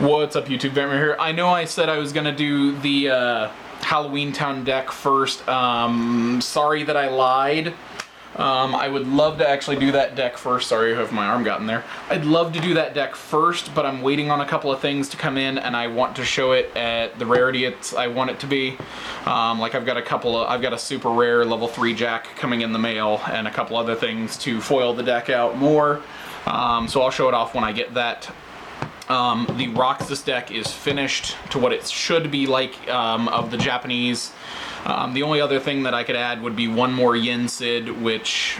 What's up, YouTube? Vampire here. I know I said I was gonna do the Halloween Town deck first. Sorry that I lied. I would love to actually do that deck first. Sorry if my arm got in there. I'd love to do that deck first, but I'm waiting on a couple of things to come in, and I want to show it at the rarity I want it to be. Like I've got a super rare level 3 Jack coming in the mail, and a couple other things to foil the deck out more. So I'll show it off when I get that. The Roxas deck is finished to what it should be like of the Japanese. The only other thing that I could add would be one more Yin Sid, which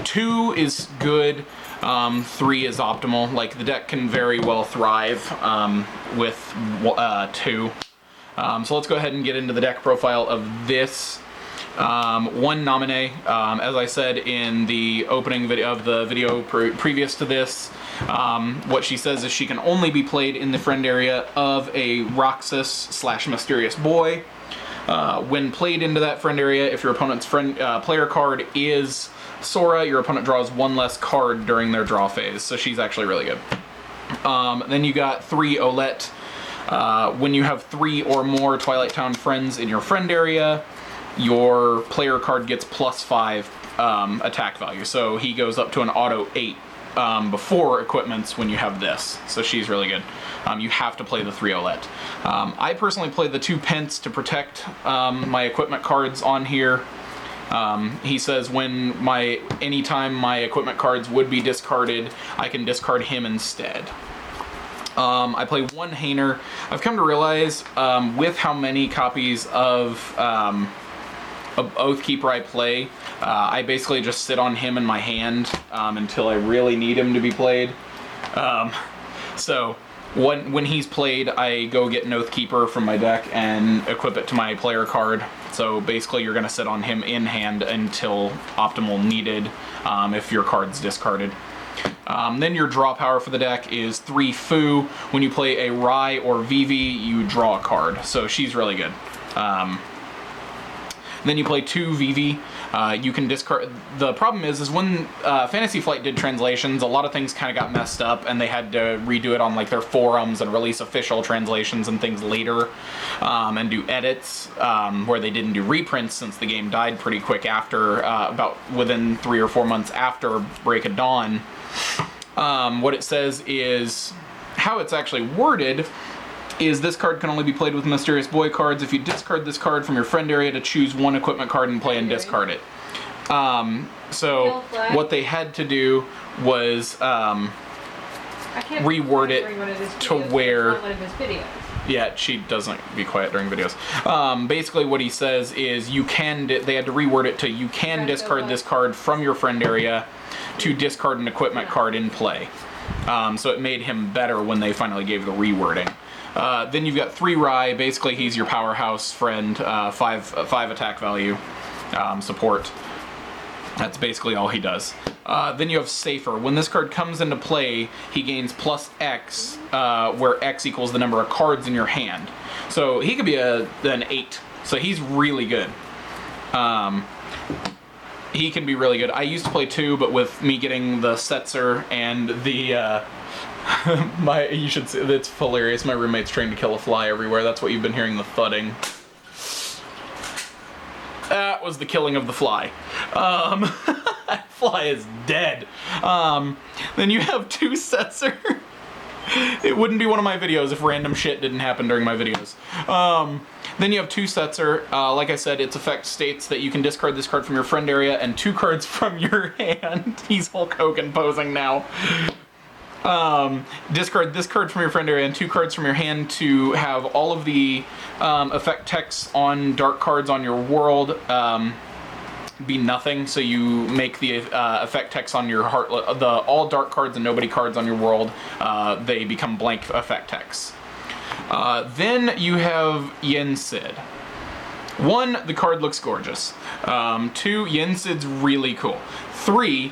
2 is good, 3 is optimal. Like, the deck can very well thrive with 2. So let's go ahead and get into the deck profile of this. One Naminé, as I said in the opening video of the video previous to this, what she says is she can only be played in the friend area of a Roxas / Mysterious Boy. When played into that friend area, if your opponent's player card is Sora, your opponent draws one less card during their draw phase, so she's actually really good. Then you got 3 Olette. When you have 3 or more Twilight Town friends in your friend area, your player card gets +5 attack value, so he goes up to an auto 8 before equipments when you have this, so she's really good. You have to play the 3 Olette. I personally play the 2 Pence to protect my equipment cards on here. He says anytime my equipment cards would be discarded, I can discard him instead. I play 1 Hainer. I've come to realize with how many copies of Oathkeeper I play, I basically just sit on him in my hand until I really need him to be played. So when he's played, I go get an Oathkeeper from my deck and equip it to my player card. So basically you're going to sit on him in hand until optimal needed if your card's discarded. Then your draw power for the deck is 3 Fu. When you play a Rai or Vivi, you draw a card, so she's really good. Then you play 2 Vivi. You can discard. The problem is when Fantasy Flight did translations, a lot of things kind of got messed up, and they had to redo it on like their forums and release official translations and things later, and do edits where they didn't do reprints since the game died pretty quick after, about within 3 or 4 months after Break of Dawn. What it says is how it's actually worded is this card can only be played with Mysterious Boy cards. If you discard this card from your friend area, to choose 1 equipment card and play and discard it. So what they had to do was reword it to where... Yeah, she doesn't be quiet during videos. Basically what he says is they had to reword it to you can discard this card from your friend area to discard an equipment card in play. So it made him better when they finally gave the rewording. Then you've got 3 Rai. Basically, he's your powerhouse friend, 5 attack value, support. That's basically all he does. Then you have Safer. When this card comes into play, he gains +X, where X equals the number of cards in your hand. So he could be an 8. So he's really good. He can be really good. I used to play 2, but with me getting the Setzer and the... you should see, it's hilarious. My roommate's trying to kill a fly everywhere. That's what you've been hearing, the thudding. That was the killing of the fly. That fly is dead. Then you have 2 Setzer. It wouldn't be one of my videos if random shit didn't happen during my videos. Then you have 2 Setzer. Like I said, its effect states that you can discard this card from your friend area and 2 cards from your hand. He's Hulk Hogan posing now. Discard this card from your friend area and 2 cards from your hand to have all of the effect text on dark cards on your world be nothing. So you make the effect text on your heart, all dark cards and nobody cards on your world, they become blank effect texts. Then you have Yin Sid. 1, the card looks gorgeous. 2, Yin Sid's really cool. 3,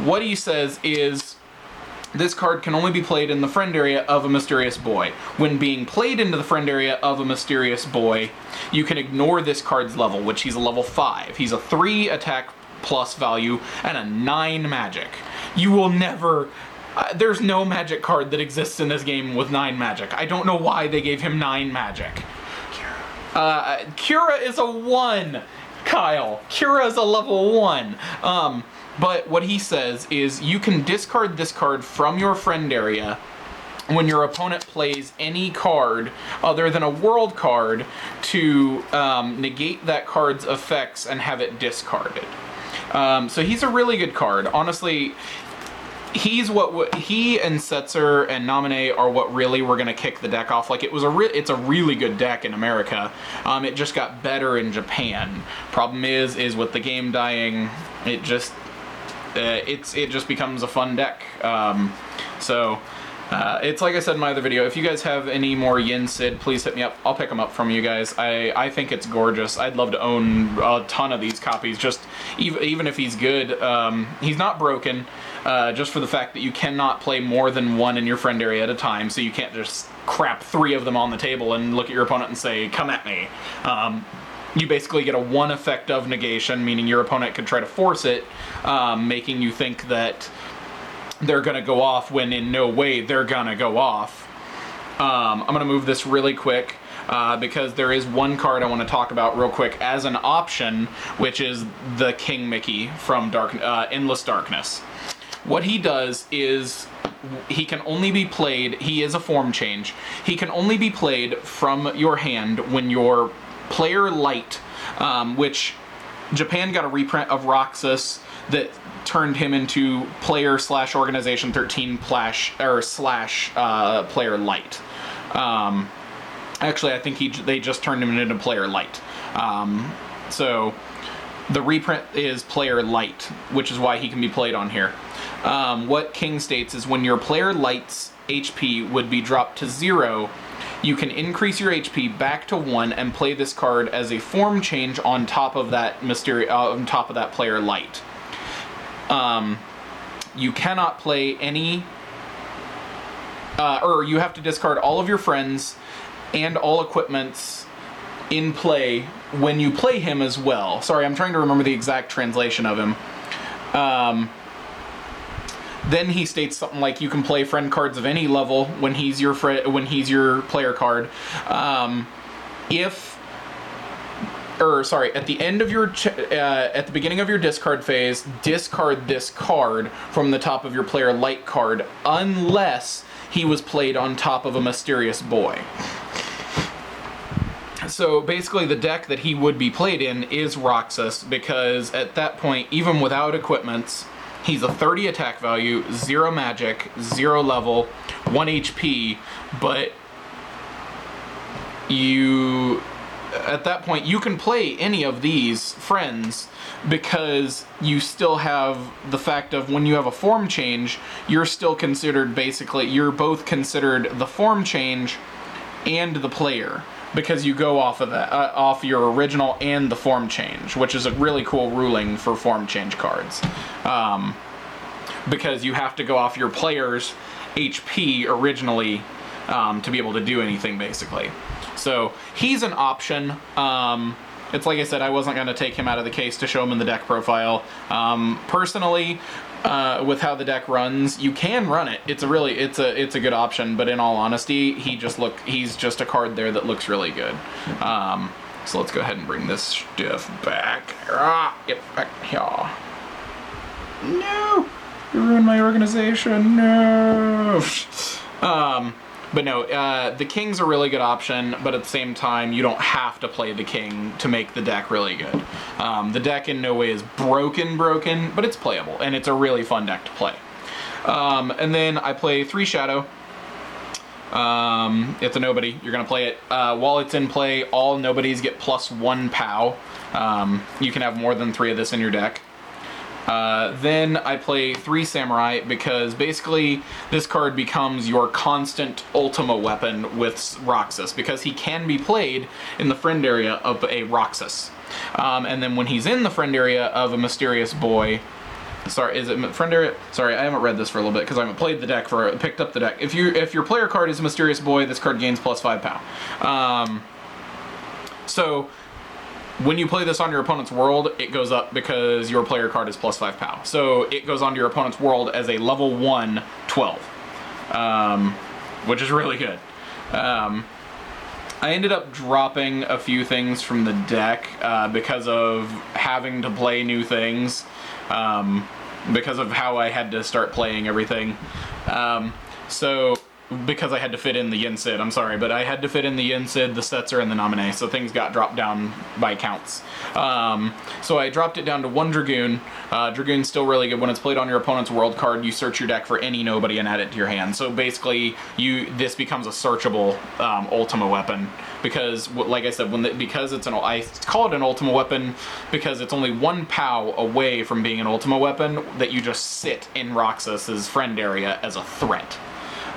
what he says is this card can only be played in the friend area of a Mysterious Boy. When being played into the friend area of a Mysterious Boy, you can ignore this card's level, which he's a level 5. He's a 3 attack plus value and a 9 magic. You will never, There's no magic card that exists in this game with 9 magic. I don't know why they gave him 9 magic. Cura is a 1, Kyle. Cura is a level 1. But what he says is you can discard this card from your friend area when your opponent plays any card other than a world card to negate that card's effects and have it discarded. So he's a really good card. Honestly, he's he and Setzer and Naminé are what really were gonna kick the deck off. Like it's a really good deck in America. It just got better in Japan. Problem is with the game dying, it just becomes a fun deck. It's like I said in my other video, if you guys have any more Yin Sid, please hit me up. I'll pick them up from you guys. I think it's gorgeous. I'd love to own a ton of these copies, just even if he's good. He's not broken, just for the fact that you cannot play more than one in your friend area at a time, so you can't just crap 3 of them on the table and look at your opponent and say, come at me. You basically get a 1 effect of negation, meaning your opponent could try to force it, making you think that they're gonna go off when in no way they're gonna go off. I'm gonna move this really quick because there is one card I want to talk about real quick as an option, which is the King Mickey from Endless Darkness. What he does is he can only be played, he is a form change, he can only be played from your hand when your player light, which Japan got a reprint of Roxas that turned him into player/organization 13 slash player light. Actually, I think they just turned him into player light. So the reprint is player light, which is why he can be played on here. What King states is when your player light's HP would be dropped to 0, you can increase your HP back to 1 and play this card as a form change on top of that player light. You cannot play any, or you have to discard all of your friends and all equipments in play when you play him as well. Sorry, I'm trying to remember the exact translation of him. Then he states something like you can play friend cards of any level when he's your player card. At the end of your at the beginning of your discard phase, discard this card from the top of your player light card unless he was played on top of a mysterious boy. So basically the deck that he would be played in is Roxas, because at that point, even without equipments, he's a 30 attack value, 0 magic, 0 level, 1 HP, but at that point, you can play any of these friends because you still have the fact of when you have a form change, you're still considered you're both considered the form change and the player, because you go off of that, off your original and the form change, which is a really cool ruling for form change cards. Because you have to go off your player's HP originally to be able to do anything, basically. So he's an option. It's like I said, I wasn't going to take him out of the case to show him in the deck profile. Personally, with how the deck runs, you can run it. It's a good option. But in all honesty, he's just a card there that looks really good. So let's go ahead and bring this stuff back. Get back here. No, you ruined my organization. No. But no, the King's a really good option, but at the same time, you don't have to play the King to make the deck really good. The deck in no way is broken, but it's playable, and it's a really fun deck to play. And then I play 3 Shadow. It's a nobody. You're going to play it. While it's in play, all nobodies get +1 POW. You can have more than 3 of this in your deck. Then I play 3 Samurai because basically this card becomes your constant Ultima weapon with Roxas, because he can be played in the friend area of a Roxas. And then when he's in the friend area of a mysterious boy, sorry, is it friend area? Sorry, I haven't read this for a little bit because I haven't played the deck picked up the deck. If your player card is a mysterious boy, this card gains +5 POW. So when you play this on your opponent's world, it goes up because your player card is +5 POW. So it goes onto your opponent's world as a level 1 12, which is really good. I ended up dropping a few things from the deck because of having to play new things, because of how I had to start playing everything. Because I had to fit in the Yin Sid, I'm sorry, but I had to fit in the Yin Sid, the Setzer, and the Nominee, so things got dropped down by counts. So I dropped it down to 1 Dragoon. Dragoon's still really good. When it's played on your opponent's world card, you search your deck for any nobody and add it to your hand. So basically, this becomes a searchable Ultima weapon, because, like I said, because it's I call it an Ultima weapon because it's only 1 POW away from being an Ultima weapon that you just sit in Roxas's friend area as a threat.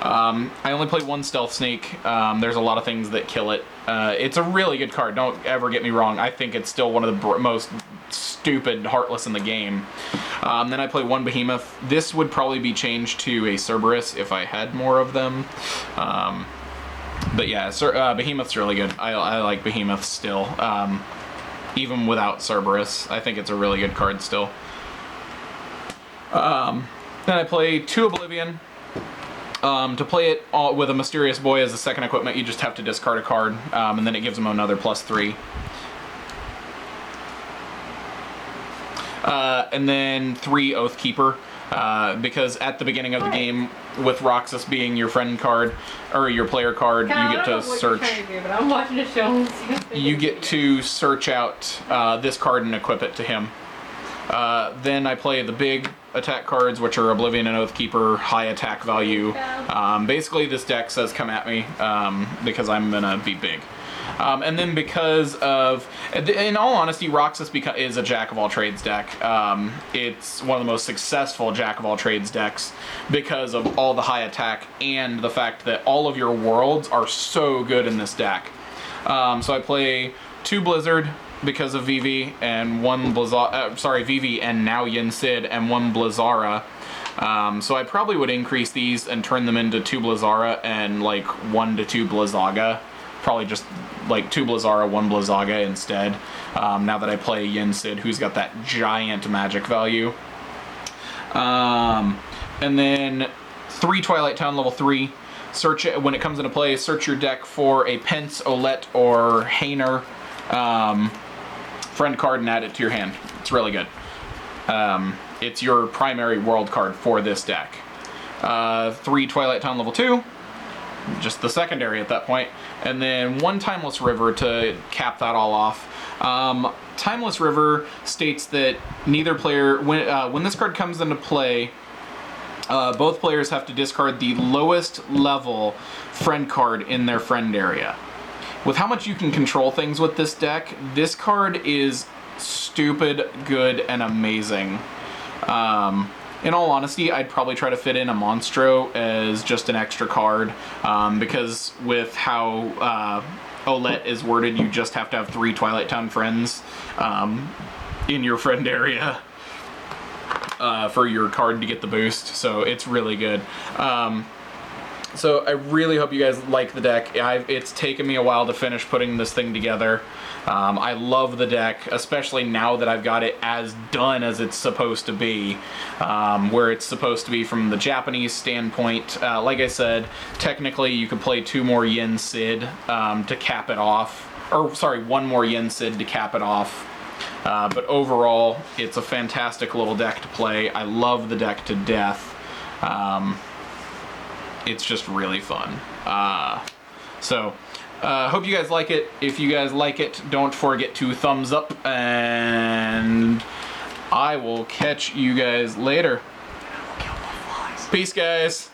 I only played 1 Stealth Snake. There's a lot of things that kill it. It's a really good card, don't ever get me wrong. I think it's still one of the most stupid Heartless in the game. Then I play 1 Behemoth. This would probably be changed to a Cerberus if I had more of them. But yeah, Behemoth's really good. I like Behemoth still. Even without Cerberus, I think it's a really good card still. Then I play 2 Oblivion. To play it with a Mysterious Boy as a second equipment, you just have to discard a card, and then it gives him another +3. And then 3 Oathkeeper, because at the beginning of the game, with Roxas being your friend card, or your player card, you get to search. I'm watching a show. You get to search out this card and equip it to him. Then I play the big attack cards, which are Oblivion and Oathkeeper, high attack value. Basically, this deck says come at me, because I'm gonna be big. And then because of, in all honesty, Roxas is a jack-of-all-trades deck. It's one of the most successful jack-of-all-trades decks because of all the high attack and the fact that all of your worlds are so good in this deck. So I play 2 Blizzard because of Vivi, and 1 Vivi and now Yin Sid, and 1 Blizzara. So I probably would increase these and turn them into 2 Blizzara and like 1 to 2 Blizzaga. Probably just like 2 Blizzara, 1 Blizzaga instead. Now that I play Yin Sid, who's got that giant magic value. And then 3 Twilight Town level 3. Search it when it comes into play. Search your deck for a Pence, Olette, or Hainer friend card and add it to your hand. It's really good. It's your primary world card for this deck. 3 Twilight Town level 2. Just the secondary at that point. And then 1 Timeless River to cap that all off. Timeless River states that neither player, when this card comes into play, both players have to discard the lowest level friend card in their friend area. With how much you can control things with this deck, this card is stupid good and amazing. In all honesty, I'd probably try to fit in a Monstro as just an extra card, because with how Olette is worded, you just have to have 3 Twilight Town friends in your friend area for your card to get the boost, so it's really good. So I really hope you guys like the deck. It's taken me a while to finish putting this thing together. I love the deck, especially now that I've got it as done as it's supposed to be, where it's supposed to be from the Japanese standpoint. Like I said, technically you could play 2 more Yin Sid to cap it off, or sorry, 1 more Yin Sid to cap it off. But overall, it's a fantastic little deck to play. I love the deck to death. It's just really fun. Hope you guys like it. If you guys like it, don't forget to thumbs up, and I will catch you guys later. Peace, guys.